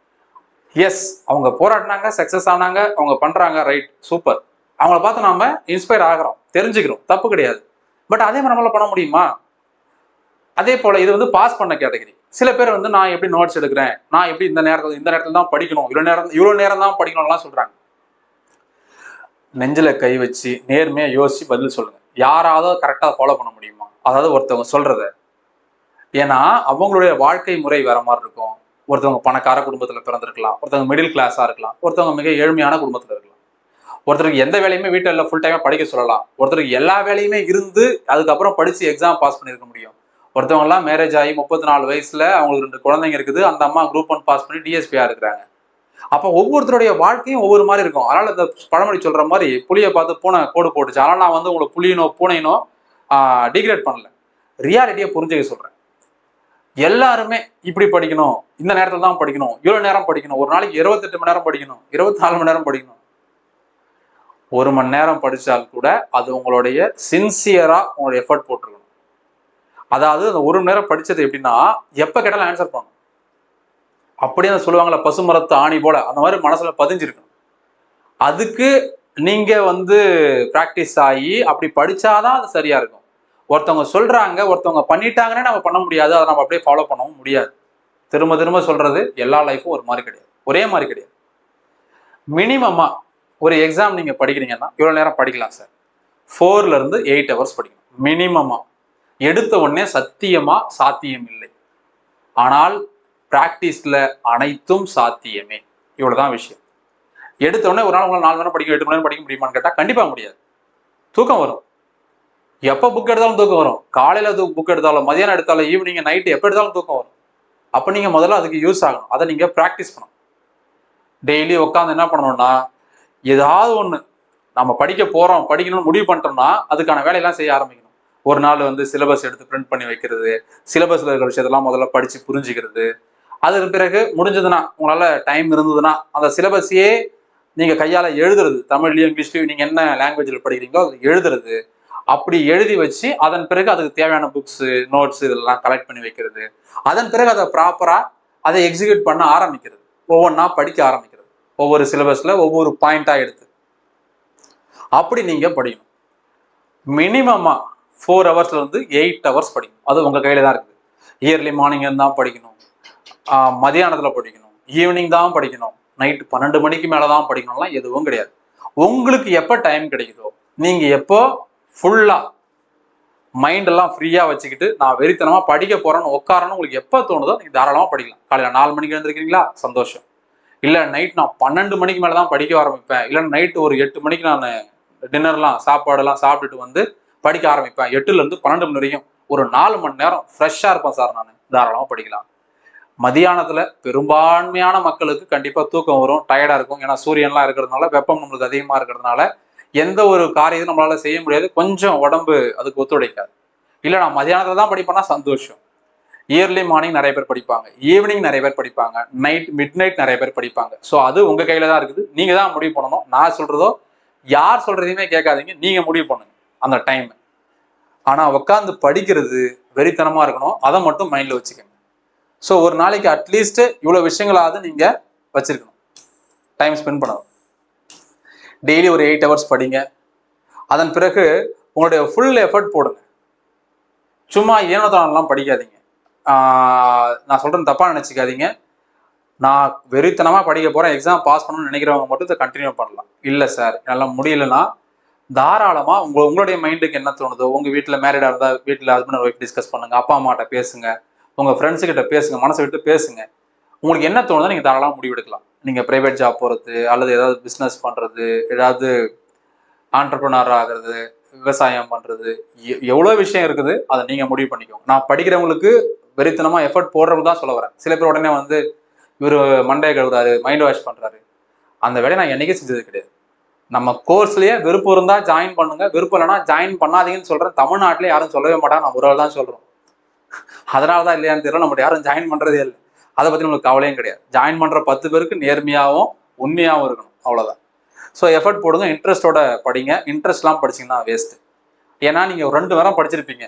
எஸ், அவங்க போராடினாங்க, சக்சஸ் ஆனாங்க, அவங்க பண்றாங்க, ரைட், சூப்பர். அவங்கள பார்த்து நாம இன்ஸ்பயர் ஆகிறோம், தெரிஞ்சுக்கிறோம், தப்பு கிடையாது. பட் அதே மாதிரி நம்மளால பண்ண முடியுமா? அதே போல இது வந்து பாஸ் பண்ண கேட்டகரி. சில பேர் வந்து நான் எப்படி நோட்ஸ் எடுக்கிறேன், நான் எப்படி இந்த நேரத்துல தான் படிக்கணும், இவ்வளவு நேரம் தான் படிக்கணும்லாம் சொல்றாங்க. நெஞ்சில கை வச்சு நேர்மையா யோசிச்சு பதில் சொல்லுங்க. யாராவது கரெக்டா ஃபாலோ பண்ண முடியுமா? அதாவது ஒருத்தவங்க சொல்றத. ஏன்னா அவங்களுடைய வாழ்க்கை முறை வேற மாதிரி இருக்கும். ஒருத்தவங்க பணக்கார குடும்பத்துல பிறந்திருக்கலாம், ஒருத்தவங்க மிடில் கிளாஸா இருக்கலாம், ஒருத்தவங்க மிக ஏழ்மையான குடும்பத்துல இருக்கலாம். ஒருத்தருக்கு எந்த வேலையுமே வீட்டில் ஃபுல் டைமா படிக்க சொல்லலாம். ஒருத்தருக்கு எல்லா வேலையுமே இருந்து அதுக்கப்புறம் படிச்சு எக்ஸாம் பாஸ் பண்ணிருக்க முடியும். ஒருத்தவங்க எல்லாம் மேரேஜ் ஆகி 34 வயசுல அவங்களுக்கு 2 குழந்தைங்க இருக்குது. அந்த அம்மா குரூப் 1 பாஸ் பண்ணி டிஎஸ்பியா இருக்கிறாங்க. அப்ப ஒவ்வொருத்தருடைய வாழ்க்கையும் ஒவ்வொரு மாதிரி இருக்கும். அதனால இந்த பழமொழி சொல்ற மாதிரி புளியை பார்த்து பூனை கோடு போட்டுச்சு. ஆனால் நான் வந்து உங்களுக்கு புளியினோ பூனையினோ டிகிரேட் பண்ணல, ரியாலிட்டியை புரிஞ்சுக்க சொல்றேன். எல்லாருமே இப்படி படிக்கணும், இந்த நேரத்துல தான் படிக்கணும், இவ்வளவு நேரம் படிக்கணும், ஒரு நாளைக்கு 28 மணி நேரம் படிக்கணும், 24 மணி நேரம் படிக்கணும். 1 மணி நேரம் படித்தால் கூட அது உங்களுடைய சின்சியராக உங்களுடைய எஃபர்ட் போட்டிருக்கணும். அதாவது அந்த 1 மணி நேரம் படித்தது எப்படின்னா எப்போ கேட்டாலும் ஆன்சர் பண்ணணும். அப்படியே அந்த சொல்லுவாங்களே பசுமரத்து ஆணி போல அந்த மாதிரி மனசுல பதிஞ்சிருக்கணும். அதுக்கு நீங்க பிராக்டிஸ் ஆகி அப்படி படிச்சாதான் அது சரியா இருக்கும். ஒருத்தவங்க சொல்றாங்க, ஒருத்தவங்க பண்ணிட்டாங்கன்னே நம்ம பண்ண முடியாது, அதை நம்ம அப்படியே ஃபாலோ பண்ணவும் முடியாது. திரும்ப திரும்ப சொல்றது எல்லா லைஃப்பும் ஒரு மாதிரி கிடையாது, ஒரே மாதிரி கிடையாது. மினிமமா ஒரு எக்ஸாம் நீங்க படிக்கிறீங்கன்னா இவ்வளவு நேரம் படிக்கலாம் சார். 4 to 8 hours படிக்கணும் மினிமமா. எடுத்த உடனே சத்தியமா சாத்தியம் இல்லை, ஆனால் பிராக்டிஸ்ல அனைத்தும் சாத்தியமே. இவ்வளவுதான் விஷயம். எடுத்த உடனே ஒரு நாள் உங்களால் 4 மணி நேரம் படிக்க 8 மணி நேரம் படிக்க முடியுமான்னு கேட்டா கண்டிப்பா முடியாது. தூக்கம் வரும். எப்ப புக் எடுத்தாலும் தூக்கம் வரும். காலையில புக் எடுத்தாலும், மதியானம் எடுத்தாலும், ஈவினிங், நைட்டு எப்ப எடுத்தாலும் தூக்கம் வரும். அப்ப நீங்க முதல்ல அதுக்கு யூஸ் ஆகணும். அதை நீங்க பிராக்டிஸ் பண்ணணும். டெய்லி உட்காந்து என்ன பண்ணணும்னா ஏதாவது ஒண்ணு நம்ம படிக்க போறோம், படிக்கணும்னு முடிவு பண்ணிட்டோம்னா அதுக்கான வேலையெல்லாம் செய்ய ஆரம்பிக்கணும். ஒரு நாள் சிலபஸ் எடுத்து பிரிண்ட் பண்ணி வைக்கிறது, சிலபஸ்ல இருக்கிற விஷயத்தெல்லாம் முதல்ல படிச்சு புரிஞ்சுக்கிறது. அதுக்கு பிறகு முடிஞ்சதுன்னா உங்களால டைம் இருந்ததுன்னா அந்த சிலபஸையே நீங்க கையால எழுதுறது, தமிழ்லயும் இங்கிலீஷ்லயும் நீங்க என்ன லாங்குவேஜ்ல படிக்கிறீங்களோ அது எழுதுறது. அப்படி எழுதி வச்சு அதன் பிறகு அதுக்கு தேவையான புக்ஸ், நோட்ஸ் இதெல்லாம் கலெக்ட் பண்ணி வைக்கிறது. அதன் பிறகு அதை ப்ராப்பரா அதை எக்ஸிக்யூட் பண்ண ஆரம்பிக்கிறது. ஒவ்வொன்றா படிக்க ஆரம்பிக்கிறது, ஒவ்வொரு சிலபஸ்ல ஒவ்வொரு பாயிண்டா எடுத்து அப்படி நீங்க படிக்கணும். மினிமமா 4 hours to 8 hours படிக்கணும். அது உங்க கையில தான் இருக்குது. இயர்லி மார்னிங் தான் படிக்கணும், மதியானத்துல படிக்கணும், ஈவினிங் தான் படிக்கணும், நைட்டு 12 மணிக்கு மேலதான் படிக்கணும்லாம் எதுவும் கிடையாது. உங்களுக்கு எப்ப டைம் கிடைக்குதோ, நீங்க எப்போ ஃபுல்லா மைண்ட் எல்லாம் ஃப்ரீயா வச்சுக்கிட்டு நான் வெறித்தனமா படிக்க போறேன்னு உட்காரணும் உங்களுக்கு எப்ப தோணுதோ நீங்க தாராளமா படிக்கலாம். காலையில 4 மணிக்கு எழுந்திருக்கீங்களா, சந்தோஷம். இல்ல நைட் நான் 12 மணிக்கு மேலதான் படிக்க ஆரம்பிப்பேன், இல்ல நைட்டு ஒரு 8 மணிக்கு நான் டின்னர்லாம் சாப்பாடெல்லாம் சாப்பிட்டுட்டு படிக்க ஆரம்பிப்பேன், 8 to 12 மணி வரைக்கும் ஒரு 4 மணி நேரம் ஃப்ரெஷ்ஷா இருப்பேன் சார், நான் தாராளமா படிக்கலாம். மதியானத்துல பெரும்பான்மையான மக்களுக்கு கண்டிப்பா தூக்கம் வரும், டயர்டா இருக்கும். ஏன்னா சூரியன்லாம் இருக்கிறதுனால, வெப்பம் நம்மளுக்கு அதிகமா இருக்கிறதுனால எந்த ஒரு காரியத்தையும் நம்மளால செய்ய முடியாது, கொஞ்சம் உடம்பு அதுக்கு ஒத்துழைக்காது. இல்ல நான் மதியானத்துல தான் படிப்பேன்னா சந்தோஷம். இயர்லி மார்னிங் நிறைய பேர் படிப்பாங்க, ஈவினிங் நிறைய பேர் படிப்பாங்க, மிட் நைட் நிறைய பேர் படிப்பாங்க. ஸோ அது உங்க கையில தான் இருக்குது. நீங்க தான் முடிவு பண்ணணும். நான் சொல்றதோ யார் சொல்றதையுமே கேட்காதீங்க, நீங்க முடிவு பண்ணுங்க அந்த டைம். ஆனா உட்காந்து படிக்கிறது வெறித்தனமா இருக்கணும், அதை மட்டும் மைண்ட்ல வச்சுக்கோங்க. ஸோ ஒரு நாளைக்கு அட்லீஸ்ட் இவ்வளவு விஷயங்களாவது நீங்க வச்சிருக்கணும், டைம் ஸ்பெண்ட் பண்ணணும். டெய்லி ஒரு 8 hours படிங்க. அதன் பிறகு உங்களுடைய ஃபுல் எஃபர்ட் போடுங்க. சும்மா ஏனோதானெல்லாம் படிக்காதீங்க. நான் சொல்றேன் தப்பா நினைச்சுக்காதீங்க. நான் வெறித்தனமா படிக்க போறேன், எக்ஸாம் பாஸ் பண்ணணும்னு நினைக்கிறவங்க மட்டும் இதை கண்டினியூ பண்ணலாம். இல்லை சார் என்னால் முடியலன்னா தாராளமா உங்களுடைய மைண்டுக்கு என்ன தோணுதோ, உங்க வீட்டுல மேரிடா இருந்தா வீட்டுல ஹஸ்பண்ட் அண்ட் ஒய்ஃப் டிஸ்கஸ் பண்ணுங்க, அப்பா அம்மாட்ட பேசுங்க, உங்க ஃப்ரெண்ட்ஸு கிட்ட பேசுங்க, மனசை விட்டு பேசுங்க. உங்களுக்கு என்ன தோணுதோ நீங்க தாராளமா முடிவெடுக்கலாம். நீங்க பிரைவேட் ஜாப் போறது, அல்லது ஏதாவது பிசினஸ் பண்றது, ஏதாவது ஆண்டர்பிரனர் ஆகிறது, விவசாயம் பண்றது, எவ்வளவு விஷயம் இருக்குது, அதை நீங்க முடிவு பண்ணிக்கோங்க. நான் படிக்கிறவங்களுக்கு வெறித்தனமா எஃபர்ட் போடுறவங்க தான் சொல்ல வரேன். சில பேர் உடனே இவர் மண்டையை கழுவுறாரு, மைண்ட் வாஷ் பண்றாரு. அந்த வேலையை நான் என்னைக்கே செஞ்சது கிடையாது. நம்ம கோர்ஸ்லயே விருப்பம் இருந்தா ஜாயின் பண்ணுங்க, விருப்பம் இல்லைன்னா ஜாயின் பண்ணாதீங்கன்னு சொல்றேன். தமிழ்நாட்டிலே யாரும் சொல்லவே மாட்டாங்க, நான் ஒரு ஆள் தான் சொல்றோம். அதனாலதான் இல்லையான்னு தெரியல, நம்ம யாரும் ஜாயின் பண்றதே இல்லை. அதை பத்தி நம்மளுக்கு கவலையும் கிடையாது. ஜாயின் பண்ற 10 பேருக்கு நேர்மையாகவும் உண்மையாகவும் இருக்கணும், அவ்வளவுதான். ஸோ எஃபர்ட் போடுங்க, இன்ட்ரெஸ்டோட படிங்க. இன்ட்ரெஸ்ட்லாம் படிச்சீங்கன்னா வேஸ்ட். ஏன்னா நீங்க 2 வாரம் படிச்சிருப்பீங்க,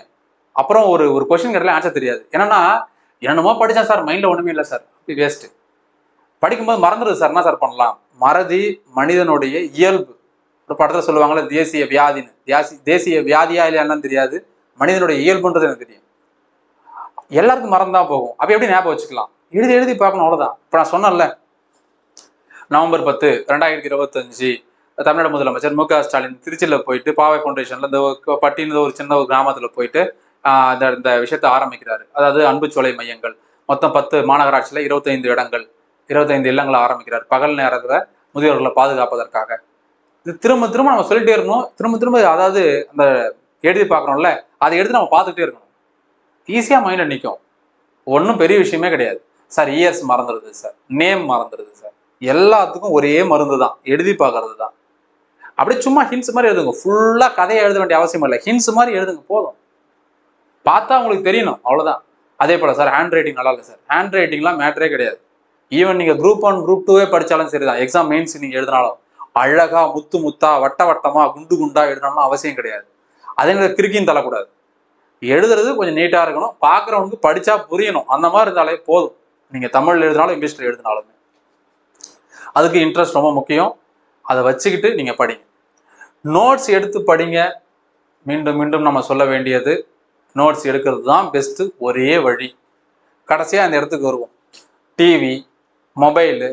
அப்புறம் ஒரு கொஸ்டின் கேட்டாலே ஆன்சர் தெரியாது. என்னன்னா என்னமோ படிச்சேன் சார், மைண்ட்ல ஒண்ணுமே இல்லை சார், வேஸ்ட். படிக்கும்போது மறந்துடுது சார், என்ன சார் பண்ணலாம்? மறதி மனிதனுடைய இயல்பு. ஒரு படத்துல சொல்லுவாங்களே தேசிய வியாதின்னு, தேசிய வியாதியா இல்லையான்னு தெரியாது, மனிதனுடைய இயல்புன்றது எனக்கு தெரியும். எல்லாருக்கும் மறந்துதான் போகும். அப்ப எப்படி ஞாபகம் வச்சுக்கலாம்? எழுதி எழுதி பார்க்கணும், அவ்வளவுதான். இப்ப நான் சொன்னேன்ல, நவம்பர் 10, 2025 தமிழ்நாடு முதலமைச்சர் மு க ஸ்டாலின் திருச்சியில போயிட்டு பாவை ஃபவுண்டேஷன்ல இந்த பட்டின ஒரு சின்ன ஒரு கிராமத்துல போயிட்டு இந்த விஷயத்த ஆரம்பிக்கிறாரு. அதாவது அன்புச்சோலை மையங்கள் மொத்தம் 10 மாநகராட்சியில 25 இடங்கள், 25 இல்லங்களை ஆரம்பிக்கிறார் பகல் நேரத்துல முதியோர்களை பாதுகாப்பதற்காக. இது திரும்ப திரும்ப நம்ம சொல்லிட்டே இருக்கணும், திரும்ப திரும்ப. அதாவது அந்த எழுதி பார்க்கணும்ல, அதை எடுத்து நம்ம பார்த்துக்கிட்டே இருக்கணும். ஈஸியா மைண்ட்ல நிற்கும், ஒன்றும் பெரிய விஷயமே கிடையாது. சார் இயர்ஸ் மறந்துடுது சார், நேம் மறந்துடுது சார், எல்லாத்துக்கும் ஒரே மருந்து தான், எழுதி பார்க்கறது தான். அப்படியே சும்மா ஹின்ஸ் மாதிரி எழுதுங்க, ஃபுல்லா கதையை எழுத வேண்டிய அவசியம் இல்லை, ஹின்ஸ் மாதிரி எழுதுங்க போதும். பார்த்தா உங்களுக்கு தெரியணும், அவ்வளவுதான். அதே போல சார் ஹேண்ட் ரைட்டிங் நல்லா இல்லை சார், ஹேண்ட் ரைட்டிங்லாம் மேட்டரே கிடையாது. ஈவன் நீங்க குரூப் 1 குரூப் 2 படிச்சாலும் சரிதான், எக்ஸாம் மெயின்ஸ் நீங்க எழுதினாலும் அழகா முத்து முத்தா வட்ட வட்டமா குண்டு குண்டா எழுதணும்னு அவசியம் கிடையாது. அதே மாதிரி கிறுக்கின்னு தரக்கூடாது. எழுதுறது கொஞ்சம் நீட்டா இருக்கணும், பாக்குறவனுக்கு படிச்சா புரியணும். அந்த மாதிரி இருந்தாலே போதும். நீங்க தமிழ்ல எழுதினாலும் இங்கிலீஷ்ல எழுதினாலுமே அதுக்கு இன்ட்ரெஸ்ட் ரொம்ப முக்கியம். அதை வச்சுக்கிட்டு நீங்க படிங்க. நோட்ஸ் எடுத்து படிங்க. மீண்டும் மீண்டும் நம்ம சொல்ல வேண்டியது, நோட்ஸ் எடுக்கிறது தான் பெஸ்ட் ஒரே வழி. கடைசியா அந்த இடத்துக்கு வருவோம். டிவி, மொபைலு,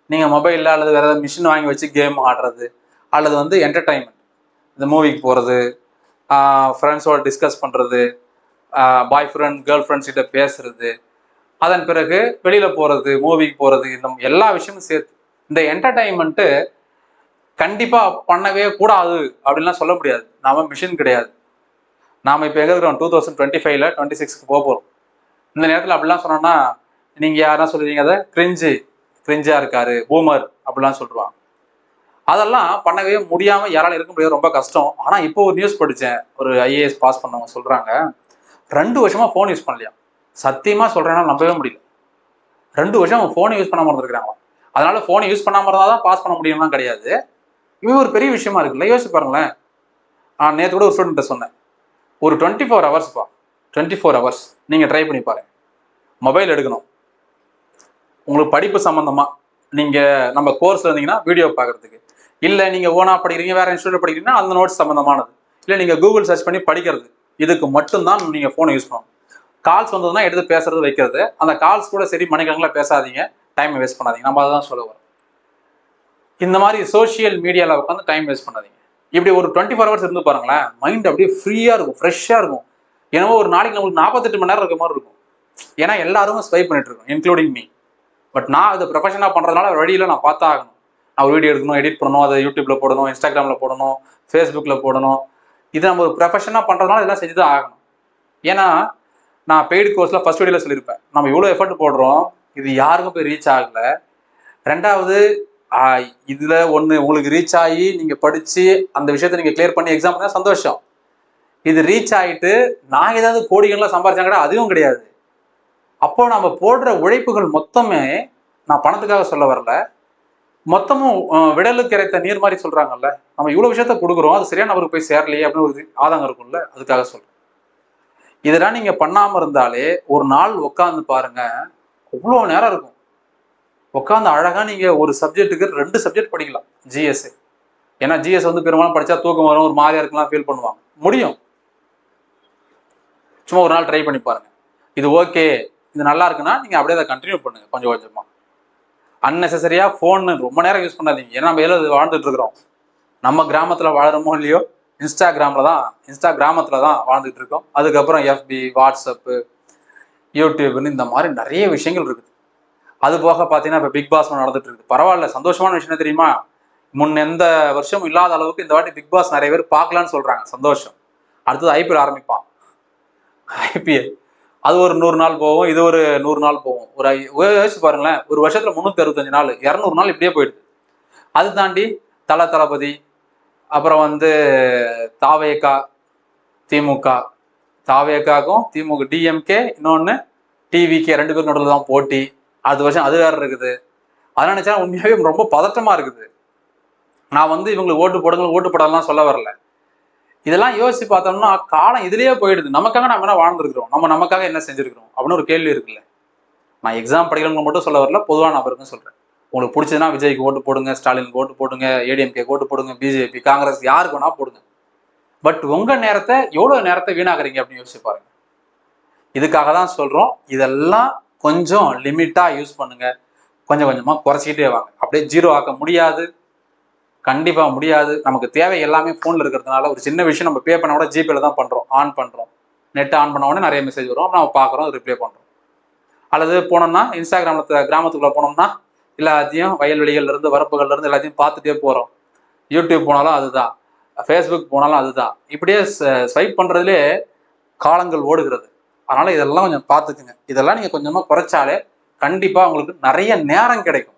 நீங்க மொபைல்ல அல்லது வேற ஏதாவது மிஷின் வாங்கி வச்சு கேம் ஆடுறது, அல்லது வந்து என்டர்டைன்மெண்ட், இந்த மூவிக்கு போறது, ஃப்ரெண்ட்ஸோட டிஸ்கஸ் பண்றது, பாய் ஃப்ரெண்ட் கேர்ள் ஃப்ரெண்ட்ஸ் கிட்ட பேசுறது, அதன் பிறகு வெளியில போறது, மூவிக்கு போறது, இந்த எல்லா விஷயமும் சேர்த்து இந்த என்டர்டைன்மெண்ட்டு கண்டிப்பா பண்ணவே கூடாது அப்படின்லாம் சொல்ல முடியாது. நாம மிஷின் கிடையாது. நாம இப்போ எங்க இருக்கிறோம்? 2025ல 26க்கு போறோம். இந்த நேரத்தில் அப்படிலாம் சொன்னோம்னா நீங்க யாரா சொல்லுவீங்க? அதை கிரிஞ்சா இருக்காரு, பூமர் அப்படிலாம் சொல்லுவாங்க. அதெல்லாம் பண்ணவே முடியாம யாரால இருக்க முடியாது, ரொம்ப கஷ்டம். ஆனா இப்போ ஒரு நியூஸ் படிச்சேன். ஒரு ஐஏஎஸ் பாஸ் பண்ணவங்க சொல்றாங்க, 2 வருஷமா போன் யூஸ் பண்ணலையா. சத்தியமா சொல்றேன்னா நம்பவே முடியல. 2 வருஷம் அவங்க போனை யூஸ் பண்ணாம இருந்திருக்காங்க. அதனால போனை யூஸ் பண்ணாம இருந்தாதான் பாஸ் பண்ண முடியும்லாம் கிடையாது. இது ஒரு பெரிய விஷயமா இருக்குல்ல. யோசிச்சு பாருங்களேன். நேற்று கூட ஒரு ஸ்டூடெண்ட் சொன்னேன், ஒரு 24 ஹவர்ஸ்ப்பா, 24 ஹவர்ஸ் நீங்க ட்ரை பண்ணி பாருங்க. மொபைல் எடுக்கணும். உங்களுக்கு படிப்பு சம்பந்தமா நீங்க நம்ம கோர்ஸ்ல இருந்தீங்கன்னா வீடியோ பார்க்கறதுக்கு, இல்ல நீங்க ஓனா படிக்கிறீங்க, வேற இன்ஸ்டியூட்ல படிக்கிறீங்கன்னா அந்த நோட்ஸ் சம்பந்தமானது, இல்ல நீங்க கூகுள் சர்ச் பண்ணி படிக்கிறது, இதுக்கு மட்டும்தான் நீங்க போனை யூஸ் பண்ணணும். கால்ஸ் வந்ததுன்னா எடுத்து பேசுறது வைக்கிறது. அந்த கால்ஸ் கூட சரி மணிக்கணக்கில் பேசாதீங்க, டைம் வேஸ்ட் பண்ணாதீங்க. நம்ம அதான் சொல்ல வரோம். இந்த மாதிரி சோசியல் மீடியால உட்காந்து டைம் வேஸ்ட் பண்ணாதீங்க. இப்படி ஒரு 24 ஹவர்ஸ் இருந்து பாருங்களேன், மைண்ட் அப்படியே ஃப்ரீயா இருக்கும், ஃப்ரெஷ்ஷா இருக்கும். ஏன்னா ஒரு நாளைக்கு நம்மளுக்கு 48 மணி நேரம் இருக்க மாதிரி இருக்கும். ஏன்னா எல்லாரும் ஸ்வைப் பண்ணிட்டு இருக்கோம், இன்க்ளூடிங் மீ. பட் நான் அதை ப்ரொஃபஷனாக பண்றதுனால வழியில நான் பார்த்தா ஆகணும். நான் வீடியோ எடுக்கணும், எடிட் பண்ணணும், அதை யூடியூப்ல போடணும், இன்ஸ்டாகிராம்ல போடணும், ஃபேஸ்புக்ல போடணும். இது நம்ம ஒரு ப்ரொஃபஷனாக பண்றதுனால இதெல்லாம் செஞ்சுதான் ஆகணும். ஏன்னா நான் பெய்டு கோர்ஸ்ல ஃபர்ஸ்ட் வீடியோல சொல்லியிருப்பேன், நம்ம இவ்வளோ எஃபர்ட் போடுறோம், இது யாருக்கும் போய் ரீச் ஆகல. ரெண்டாவது இதுல ஒண்ணு உங்களுக்கு ரீச் ஆகி நீங்க படிச்சு அந்த விஷயத்த நீங்க கிளியர் பண்ணி எக்ஸாம் தான் சந்தோஷம். இது ரீச் ஆகிட்டு நான் ஏதாவது கோடிகள்லாம் சம்பாதிச்சாங்க அதுவும் கிடையாது. அப்போ நம்ம போடுற உழைப்புகள் மொத்தமே, நான் பணத்துக்காக சொல்ல வரல, மொத்தமும் விடலுக்கு இறைத்த நீர் மாதிரி சொல்றாங்கல்ல. நம்ம இவ்வளவு விஷயத்த கொடுக்குறோம், அது சரியான நபருக்கு போய் சேரலையே அப்படின்னு ஒரு ஆதங்கம் இருக்கும்ல, அதுக்காக சொல்றேன். இதெல்லாம் நீங்க பண்ணாம இருந்தாலே ஒரு நாள் உட்காந்து பாருங்க, அவ்வளவு நேரம் இருக்கும். உட்காந்து அழகா நீங்க ஒரு சப்ஜெக்ட்டுக்கு 2 சப்ஜெக்ட் படிக்கலாம். ஜிஎஸ், ஏன்னா ஜிஎஸ் வந்து பெரும்பாலும் படிச்சா தூக்கம் வரும், ஒரு மாதிரியா இருக்கலாம் ஃபீல் பண்ணுவாங்க. முடியும். சும்மா ஒரு நாள் ட்ரை பண்ணி பாருங்க. இது ஓகே, இது நல்லா இருக்குன்னா நீங்க அப்படியே அதை கண்டினியூ பண்ணுங்க கொஞ்சம் கொஞ்சமா. அன்னெசரியா போன் ரொம்ப நேரம் யூஸ் பண்ணாதீங்க. ஏன்னா நம்ம எதில் வாழ்ந்துட்டு இருக்கிறோம்? நம்ம கிராமத்துல வாழறோமோ இல்லையோ, இன்ஸ்டாகிராமத்துல தான் வாழ்ந்துட்டு இருக்கோம். அதுக்கப்புறம் எஃபி, வாட்ஸ்அப்பு, யூடியூப்னு இந்த மாதிரி நிறைய விஷயங்கள் இருக்குது. அது போக பார்த்தீங்கன்னா இப்போ பிக் பாஸ் நடந்துட்டு இருக்குது. பரவாயில்ல, சந்தோஷமான விஷயம் தெரியுமா? முன் எந்த வருஷமும் இல்லாத அளவுக்கு இந்த வாட்டி பிக் பாஸ் நிறைய பேர் பார்க்கலான்னு சொல்றாங்க. சந்தோஷம். அடுத்தது ஐபிஎல் ஆரம்பிப்பான். ஐபிஎல் அது ஒரு 100 நாள் போகும், இது ஒரு 100 நாள் போகும். யோசிச்சு பாருங்களேன், ஒரு வருஷத்துல 365 நாள், 200 நாள் இப்படியே போயிடுது. அது தாண்டி தளபதி, அப்புறம் வந்து தாவேகா, திமுக, தாவேகாக்கும் திமுக, டிஎம்கே, இன்னொன்னு டிவிகே, 2 பேரும் நடுவில் தான் போட்டி. அடுத்த வருஷம் அது வேற இருக்குது. அதனால நினைச்சா உண்மையாவே ரொம்ப பதட்டமா இருக்குது. நான் வந்து இவங்களுக்கு ஓட்டு போடலாம் சொல்ல வரல. இதெல்லாம் யோசிச்சு பார்த்தோம்னா காலம் இதுலயே போயிடுது. நமக்காக நம்ம என்ன வாழ்ந்துருக்கிறோம், நமக்காக என்ன செஞ்சிருக்கிறோம் அப்படின்னு ஒரு கேள்வி இருக்குல்ல. நான் எக்ஸாம் படிக்கிறவங்க மட்டும் சொல்ல வரல, பொதுவாக நபருக்கும் சொல்றேன். உங்களுக்கு பிடிச்சதுன்னா விஜய்க்கு ஓட்டு போடுங்க, ஸ்டாலினுக்கு ஓட்டு போடுங்க, ஏடிஎம்கே ஓட்டு போடுங்க, பிஜேபி, காங்கிரஸ், யாருக்கு வேணா போடுங்க. பட் உங்க நேரத்தை எவ்வளவு நேரத்தை வீணாக்குறீங்க அப்படின்னு யோசிச்சு பாருங்க. இதுக்காக தான் சொல்றோம், இதெல்லாம் கொஞ்சம் லிமிட்டா யூஸ் பண்ணுங்க. கொஞ்சம் கொஞ்சமா குறைச்சிக்கிட்டே வாங்க. அப்படியே ஜீரோ ஆக்க முடியாது, கண்டிப்பா முடியாது. நமக்கு தேவை எல்லாமே போன்ல இருக்கிறதுனால ஒரு சின்ன விஷயம் நம்ம பே பண்ண கூட ஜிபேல தான் பண்றோம், ஆன் பண்றோம். நெட் ஆன் பண்ண உடனே நிறைய மெசேஜ் வரும், நம்ம பார்க்குறோம், ரிப்ளை பண்றோம். அல்லது போனோம்னா இன்ஸ்டாகிராம்ல கிராமத்துக்குள்ள போனோம்னா எல்லாத்தையும் வயல்வெளிகள்ல இருந்து வரப்புகள்ல இருந்து எல்லாத்தையும் பார்த்துட்டே போறோம். யூடியூப் போனாலும் அதுதான், ஃபேஸ்புக் போனாலும் அதுதான். இப்படியே ஸ்வைப் பண்றதுலே காலங்கள் ஓடுகிறது. அதனால இதெல்லாம் கொஞ்சம் பார்த்துக்குங்க. இதெல்லாம் நீங்க கொஞ்சமா குறைச்சாலே கண்டிப்பா உங்களுக்கு நிறைய நேரம் கிடைக்கும்.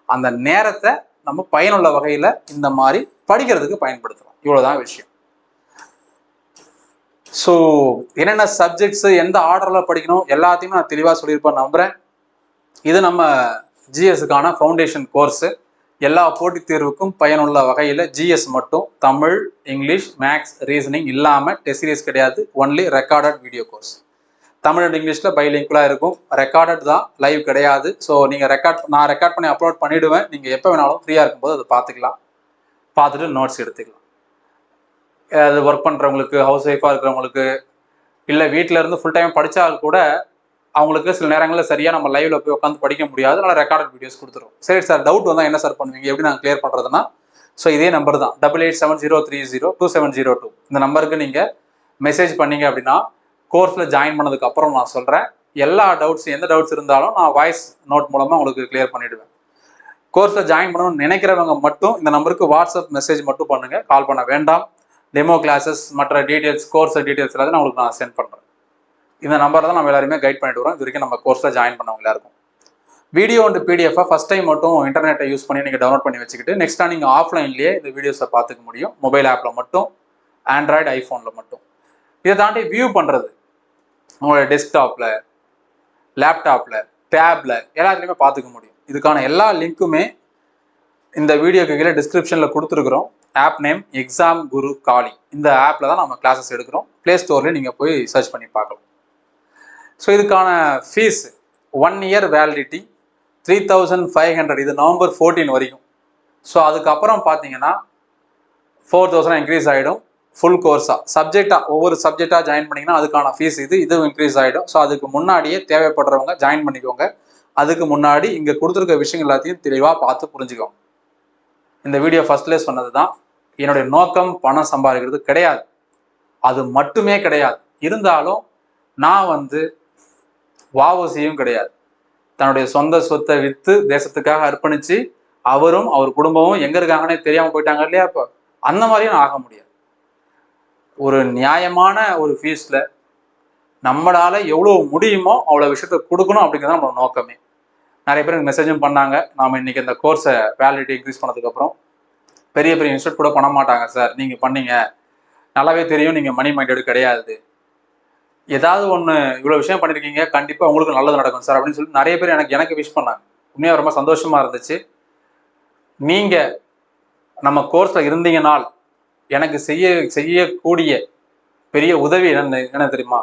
அந்த நேரத்தை நம்ம பயனுள்ள வகையில இந்த மாதிரி படிக்கிறதுக்கு பயன்படுத்தலாம். இவ்வளவுதான் விஷயம். ஸோ என்னென்ன சப்ஜெக்ட்ஸ் எந்த ஆர்டர்ல படிக்கணும் எல்லாத்தையும் நான் தெளிவாக சொல்லியிருப்பேன் நம்புறேன். இது நம்ம ஜிஎஸ்க்கான ஃபவுண்டேஷன் கோர்ஸு. எல்லா போட்டித் தேர்வுக்கும் பயனுள்ள வகையில் ஜிஎஸ் மட்டும், தமிழ், இங்கிலீஷ், மேக்ஸ், ரீசனிங் இல்லாமல் டெஸ்ட் சீரிஸ் கிடையாது. Only recorded video course. Tamil and இங்கிலீஷில் பைலிங்குலாக இருக்கும். ரெக்கார்டட் தான், லைவ் கிடையாது. ஸோ நீங்கள் நான் ரெக்கார்ட் பண்ணி அப்லோட் பண்ணிவிடுவேன். நீங்கள் எப்போ வேணாலும் ஃப்ரீயாக இருக்கும்போது அதை பார்த்துக்கலாம், பார்த்துட்டு நோட்ஸ் எடுத்துக்கலாம். அது ஒர்க் பண்ணுறவங்களுக்கு, ஹவுஸ் ஒய்ஃபாக இருக்கிறவங்களுக்கு, இல்லை வீட்டில் இருந்து ஃபுல் டைம் படித்தா கூட அவங்களுக்கு சில நேரங்களில் சரியாக நம்ம லைவ்ல போய் உட்காந்து படிக்க முடியாது. அதனால் ரெக்கார்டட் வீடியோஸ் கொடுத்துருவோம். சரி சார், டவுட் வந்தால் என்ன சார் பண்ணுவீங்க, எப்படி நாங்கள் கிளியர் பண்ணுறதுன்னா, ஸோ இதே நம்பர் தான் 8870302702. இந்த நம்பருக்கு நீங்கள் மெசேஜ் பண்ணீங்க அப்படின்னா கோர்ஸில் ஜாயின் பண்ணதுக்கு அப்புறம் நான் சொல்கிறேன். எல்லா டவுட்ஸ், எந்த டவுட்ஸ் இருந்தாலும் நான் வாய்ஸ் நோட் மூலமாக உங்களுக்கு கிளியர் பண்ணிவிடுவேன். கோர்ஸில் ஜாயின் பண்ணணும்னு நினைக்கிறவங்க மட்டும் இந்த நம்பருக்கு வாட்ஸ்அப் மெசேஜ் மட்டும் பண்ணுங்கள், கால் பண்ண வேண்டாம். டெமோ கிளாஸஸ், மற்ற டீட்டெயில்ஸ், கோர்ஸ் டீட்டெயில்ஸ் எல்லாத்தையும் நான் உங்களுக்கு சென்ட் பண்ணுறேன். இந்த நம்பர் தான் நம்ம எல்லாருமே கைட் பண்ணிட்டு வரோம். இது வரைக்கும் நம்ம கோர்ஸில் ஜாயின் பண்ணவங்க எல்லாருக்கும். வீடியோ அண்ட் பிடிஎஃபாக ஃபஸ்ட் டைம் மட்டும் இன்டர்நெட்டை யூஸ் பண்ணி நீங்கள் டவுன்லோட் பண்ணி வச்சுக்கிட்டு நெக்ஸ்ட் டைம் நீங்கள் ஆஃப்லைன்லேயே இந்த வீடியோஸை பார்த்துக்க முடியும். மொபைல் ஆப்பில் மட்டும், ஆண்ட்ராய்டு, ஐஃபோனில் மட்டும். இதை தாண்டி வியூ பண்ணுறது உங்களோட டெஸ்க்டாப்பில், லேப்டாப்பில், டேப்பில் எல்லாத்துலேயுமே பார்த்துக்க முடியும். இதுக்கான எல்லா லிங்க்குமே இந்த வீடியோக்கு கீழே டிஸ்கிரிப்ஷனில் கொடுத்துருக்குறோம். ஆப் நேம் எக்ஸாம் குரு காலி. இந்த ஆப்பில் தான் நம்ம கிளாஸஸ் எடுக்கிறோம். ப்ளே ஸ்டோர்லேயே நீங்கள் போய் சர்ச் பண்ணி பார்க்கலாம். ஸோ இதுக்கான ஃபீஸ் 1 இயர் வேலிடிட்டி 3500. இது நவம்பர் 14 வரைக்கும். ஸோ அதுக்கப்புறம் பார்த்தீங்கன்னா 4000 இன்க்ரீஸ் ஆகிடும். ஃபுல் கோர்ஸாக சப்ஜெக்டாக ஒவ்வொரு சப்ஜெக்டாக ஜாயின் பண்ணிங்கன்னா அதுக்கான ஃபீஸ் இதுவும் இன்க்ரீஸ் ஆகிடும். ஸோ அதுக்கு முன்னாடியே தேவைப்படுறவங்க ஜாயின் பண்ணிக்கோங்க. அதுக்கு முன்னாடி இங்கே கொடுத்துருக்க விஷயங்கள் எல்லாத்தையும் தெளிவாக பார்த்து புரிஞ்சுக்கோங்க. இந்த வீடியோ ஃபர்ஸ்ட்லேயே சொன்னது தான், என்னுடைய நோக்கம் பணம் சம்பாதிக்கிறது கிடையாது, அது மட்டுமே கிடையாது. இருந்தாலும் நான் வாவசியும் கிடையாது. தன்னுடைய சொந்த சொத்தை விற்று தேசத்துக்காக அர்ப்பணித்து அவரும் அவர் குடும்பமும் எங்கே இருக்காங்கன்னே தெரியாமல் போயிட்டாங்க இல்லையா? இப்போ அந்த மாதிரியும் நான் ஆக முடியாது. ஒரு நியாயமான ஒரு ஃபீஸில் நம்மளால் எவ்வளோ முடியுமோ அவ்வளோ விஷயத்த கொடுக்கணும் அப்படிங்கிறது நம்மளோட நோக்கமே. நிறைய பேர் மெசேஜும் பண்ணாங்க, நாம் இன்றைக்கி இந்த கோர்ஸை வேலிடிட்டி இன்க்ரீஸ் பண்ணதுக்கப்புறம் பெரிய பெரிய இன்ஸ்டியூட் கூட பண்ண மாட்டாங்க சார், நீங்கள் பண்ணீங்க, நல்லாவே தெரியும் நீங்கள் மணி மைண்டடு கிடையாது, ஏதாவது ஒன்று இவ்வளோ விஷயம் பண்ணியிருக்கீங்க, கண்டிப்பாக உங்களுக்கு நல்லது நடக்கும் சார் அப்படின்னு சொல்லி நிறைய பேர் எனக்கு விஷ் பண்ணாங்க. உண்மையாக ரொம்ப சந்தோஷமாக இருந்துச்சு. நீங்கள் நம்ம கோர்ஸில் இருந்தீங்கனால் எனக்கு செய்யக்கூடிய பெரிய உதவி என்ன தெரியுமா?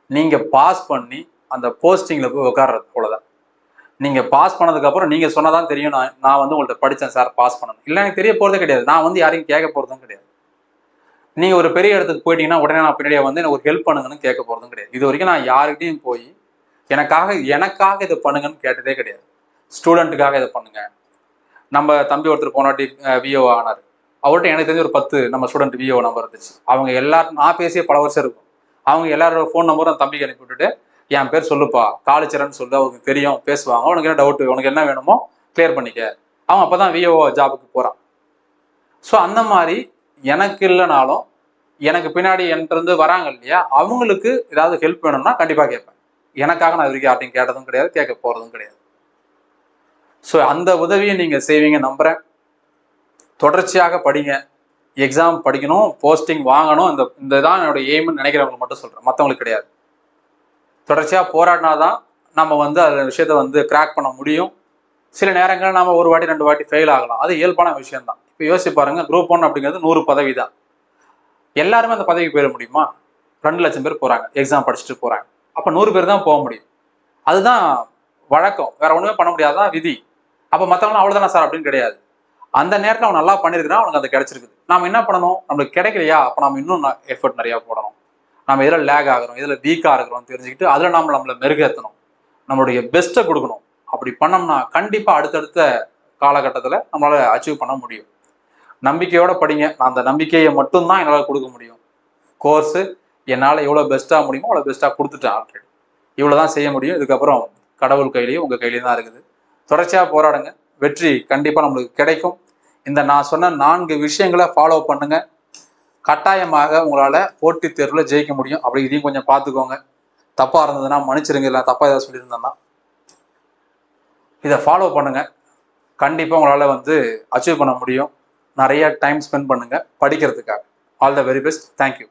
நீங்கள் பாஸ் பண்ணி அந்த போஸ்டிங்கில் போய் உட்கார்றது போலதான். நீங்கள் பாஸ் பண்ணதுக்கப்புறம் நீங்கள் சொன்னதான் தெரியும் நான் உங்கள்கிட்ட படித்தேன் சார், பாஸ் பண்ணணும். இல்லை எனக்கு தெரிய போகிறதே கிடையாது. நான் யாரையும் கேட்க போகிறதும் கிடையாது. நீங்கள் ஒரு பெரிய இடத்துக்கு போயிட்டீங்கன்னா உடனே நான் பின்னாடியே எனக்கு ஒரு ஹெல்ப் பண்ணுங்கன்னு கேட்க போகிறதும் கிடையாது. இது வரைக்கும் நான் யாருக்கிட்டையும் போய் எனக்காக இதை பண்ணுங்கன்னு கேட்டதே கிடையாது. ஸ்டூடெண்ட்டுக்காக இதை பண்ணுங்க. நம்ம தம்பி ஒருத்தர் போனாட்டி விஓ ஆனார். அவர்கிட்ட எனக்கு தெரிஞ்ச ஒரு 10 நம்ம ஸ்டூடெண்ட் விஓ நம்பர் இருந்துச்சு. அவங்க எல்லாரும் நான் பேசிய பல வருஷம் இருக்கும். அவங்க எல்லாரோட ஃபோன் நம்பரும் அந்த தம்பிக்கு அனுப்பி விட்டுட்டு, என் பேர் சொல்லுப்பா, காலிச்சரன்னு சொல்லு, அவங்களுக்கு தெரியும், பேசுவாங்க, உனக்கு என்ன டவுட்டு, உனக்கு என்ன வேணுமோ கிளியர் பண்ணிக்க. அவன் அப்போ தான் விஓ ஜாபுக்கு போகிறான். ஸோ அந்த மாதிரி எனக்கு இல்லைனாலும் எனக்கு பின்னாடி என்கிட்ட வராங்க இல்லையா, அவங்களுக்கு ஏதாவது ஹெல்ப் வேணும்னா கண்டிப்பாக கேட்பேன். எனக்காக நான் இதுவரைக்கும் யார்ட்டையும் கேட்டதும் கிடையாது, கேட்க போகிறதும் கிடையாது. ஸோ அந்த உதவியை நீங்கள் செய்வீங்க நம்புகிறேன். தொடர்ச்சியாக படிங்க, எக்ஸாம் படிக்கணும், போஸ்டிங் வாங்கணும். இந்த தான் என்னோட எய்ம்னு நினைக்கிறவங்களுக்கு மட்டும் சொல்கிறேன், மற்றவங்களுக்கு கிடையாது. தொடர்ச்சியாக போராடினா தான் நம்ம அந்த விஷயத்தை கிராக் பண்ண முடியும். சில நேரங்கள் நம்ம ஒரு வாட்டி 2 வாட்டி ஃபெயில் ஆகலாம், அது இயல்பான விஷயம்தான். இப்போ யோசிச்சு பாருங்க, குரூப் 1 அப்படிங்கிறது 100 பதவி தான். எல்லாருமே அந்த பதவிக்கு போயிட முடியுமா? 2 லட்சம் பேர் போகிறாங்க, எக்ஸாம் படிச்சுட்டு போகிறாங்க. அப்போ 100 பேர் தான் போக முடியும். அதுதான் வழக்கம், வேற ஒன்றுமே பண்ண முடியாதான் விதி. அப்போ மற்றவங்களாம் அவ்வளோதானே சார் அப்படின்னு கிடையாது. அந்த நேரத்தில் அவன் நல்லா பண்ணியிருக்கிறான், அவனுக்கு அது கிடைச்சிருக்குது. நாம் என்ன பண்ணணும்? நம்மளுக்கு கிடைக்கலையா, அப்போ நம்ம இன்னும் எஃபர்ட் நிறையா போடணும். நம்ம இதில் லேக் ஆகிறோம், இதில் வீக்காக இருக்கிறோம் தெரிஞ்சுக்கிட்டு அதில் நம்மளை மெருகேற்றணும், நம்மளுடைய பெஸ்ட்டை கொடுக்கணும். அப்படி பண்ணோம்னா கண்டிப்பாக அடுத்தடுத்த காலகட்டத்தில் நம்மளால் அச்சீவ் பண்ண முடியும். நம்பிக்கையோட படிங்க. நான் அந்த நம்பிக்கையை மட்டும்தான் என்னால் கொடுக்க முடியும். கோர்ஸு என்னால் எவ்வளோ பெஸ்ட்டாக முடியுமோ அவ்வளோ பெஸ்ட்டாக கொடுத்துட்டேன் ஆல்ரெடி. இவ்வளோ தான் செய்ய முடியும். இதுக்கப்புறம் கடவுள் கையிலையும் உங்கள் கையிலையும் தான் இருக்குது. தொடர்ச்சியாக போராடுங்க, வெற்றி கண்டிப்பாக நம்மளுக்கு கிடைக்கும். இந்த நான் சொன்ன 4 விஷயங்களை ஃபாலோ பண்ணுங்க, கட்டாயமாக உங்களால் போட்டித் தேர்வில் ஜெயிக்க முடியும். அப்படி இதையும் கொஞ்சம் பார்த்துக்கோங்க. தப்பாக இருந்ததுன்னா மன்னிச்சிருங்க, இல்லை தப்பாக ஏதாவது சொல்லியிருந்தேன்னா. இதை ஃபாலோ பண்ணுங்க, கண்டிப்பாக உங்களால் அச்சீவ் பண்ண முடியும். நிறைய டைம் ஸ்பெண்ட் பண்ணுங்க படிக்கிறதுக்காக. All the very best. Thank you.